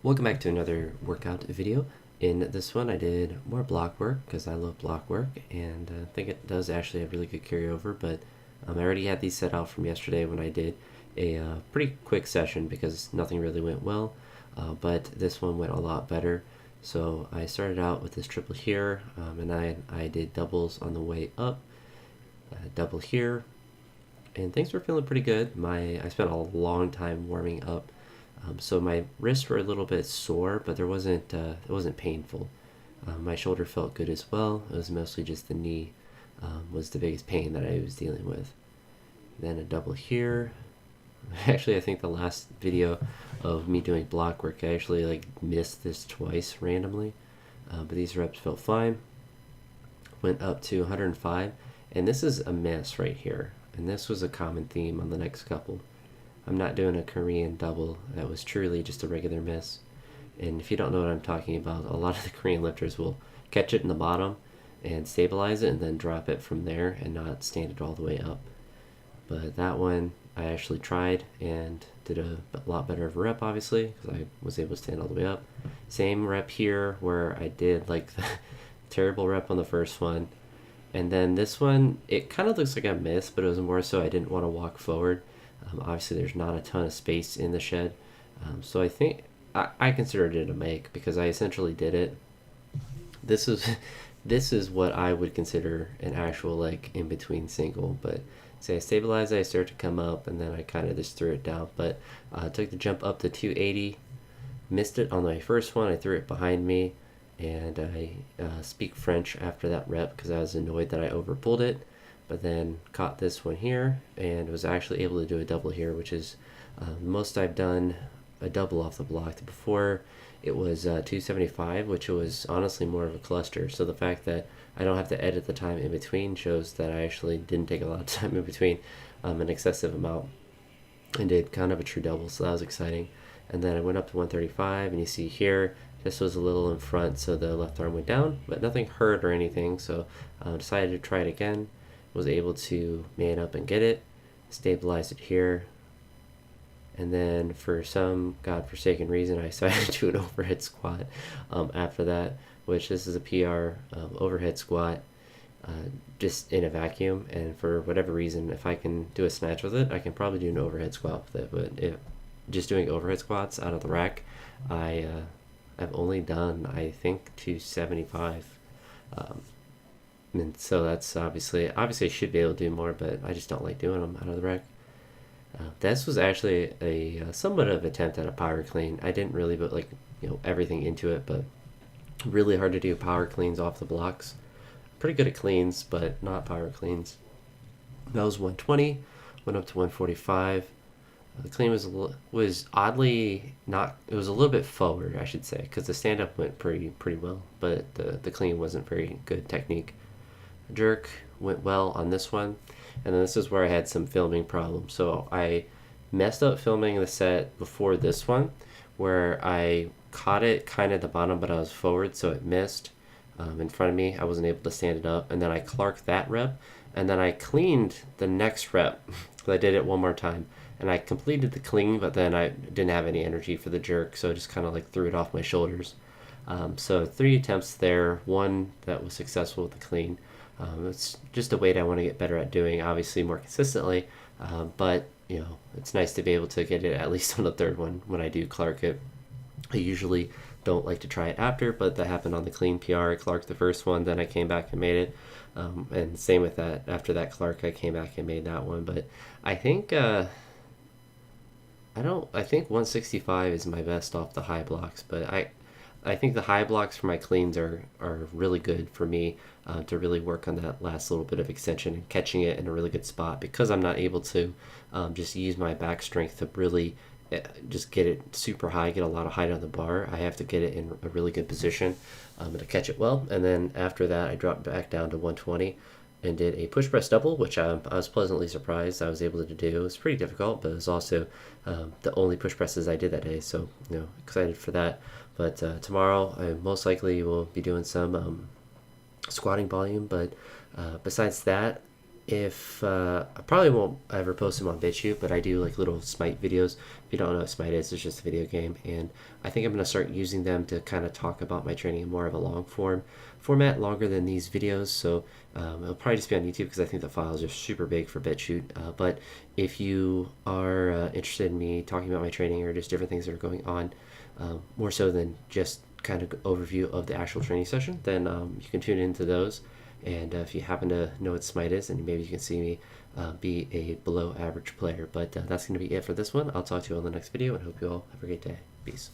Welcome back to another workout video. In this one I did more block work because I love block work, and I think it does actually have really good carryover, but I already had these set out from yesterday when I did a pretty quick session because nothing really went well, but this one went a lot better. So I started out with this triple here, and I did doubles on the way up, double here, and things were feeling pretty good. I spent a long time warming up, so my wrists were a little bit sore, but it wasn't painful. My shoulder felt good as well. It was mostly just the knee was the biggest pain that I was dealing with. Then a double here. Actually, I think the last video of me doing block work, I actually missed this twice randomly, but these reps felt fine. Went up to 105, and this is a miss right here. And this was a common theme on the next couple. I'm not doing a Korean double. That was truly just a regular miss. And if you don't know what I'm talking about, a lot of the Korean lifters will catch it in the bottom and stabilize it and then drop it from there and not stand it all the way up. But that one I actually tried and did a lot better of a rep, obviously, because I was able to stand all the way up. Same rep here where I did the terrible rep on the first one. And then this one, it kind of looks like I missed, but it was more so I didn't want to walk forward. Obviously, there's not a ton of space in the shed. So I think I considered it a make because I essentially did it. This is what I would consider an actual in-between single. But say I stabilized it, I started to come up, and then I kind of just threw it down. But I took the jump up to 280, missed it on my first one. I threw it behind me. And I speak French after that rep because I was annoyed that I overpulled it, but then caught this one here and was actually able to do a double here, which is most I've done a double off the block. Before it was 275, which was honestly more of a cluster. So the fact that I don't have to edit the time in between shows that I actually didn't take a lot of time in between, an excessive amount, and did kind of a true double. So that was exciting. And then I went up to 135, and you see here, this was a little in front, so the left arm went down, but nothing hurt or anything, so decided to try it again. Was able to man up and get it, stabilize it here, and then for some godforsaken reason, I decided to do an overhead squat after that, which this is a PR overhead squat, just in a vacuum, and for whatever reason, if I can do a snatch with it, I can probably do an overhead squat with it, but just doing overhead squats out of the rack, I've only done, I think, 275. And so that's obviously I should be able to do more, but I just don't like doing them out of the rack. This was actually a somewhat of an attempt at a power clean. I didn't really put everything into it, but really hard to do power cleans off the blocks. Pretty good at cleans, but not power cleans. That was 120, went up to 145. The clean was oddly not. It was a little bit forward, I should say, because the stand up went pretty well, but the clean wasn't very good technique. Jerk went well on this one, and then this is where I had some filming problems. So I messed up filming the set before this one, where I caught it kind of at the bottom, but I was forward, so it missed in front of me. I wasn't able to stand it up, and then I clarked that rep, and then I cleaned the next rep. So I did it one more time. And I completed the clean, but then I didn't have any energy for the jerk, so I just kind of threw it off my shoulders. So 3 attempts there, 1 that was successful with the clean. It's just a weight I want to get better at doing, obviously more consistently, but it's nice to be able to get it at least on the third one when I do clark it. I usually don't like to try it after, but that happened on the clean PR. I clarked the first one, then I came back and made it. And same with that. After that clark, I came back and made that one. But I think I think 165 is my best off the high blocks, but I think the high blocks for my cleans are really good for me to really work on that last little bit of extension and catching it in a really good spot, because I'm not able to just use my back strength to really just get it super high, get a lot of height on the bar. I have to get it in a really good position to catch it well, and then after that I dropped back down to 120 and did a push press double, which I was pleasantly surprised I was able to do. It was pretty difficult, but it was also the only push presses I did that day, so excited for that. But tomorrow I most likely will be doing some squatting volume, but besides that, if I probably won't ever post them on BitChute, but I do like little Smite videos. If you don't know what Smite is, it's just a video game, and I think I'm gonna start using them to kind of talk about my training in more of a long format, longer than these videos. So it'll probably just be on YouTube because I think the files are super big for BitChute. But if you are interested in me talking about my training or just different things that are going on, more so than just kind of overview of the actual training session, then you can tune into those. And if you happen to know what Smite is, then maybe you can see me be a below average player. But that's going to be it for this one. I'll talk to you on the next video and hope you all have a great day. Peace.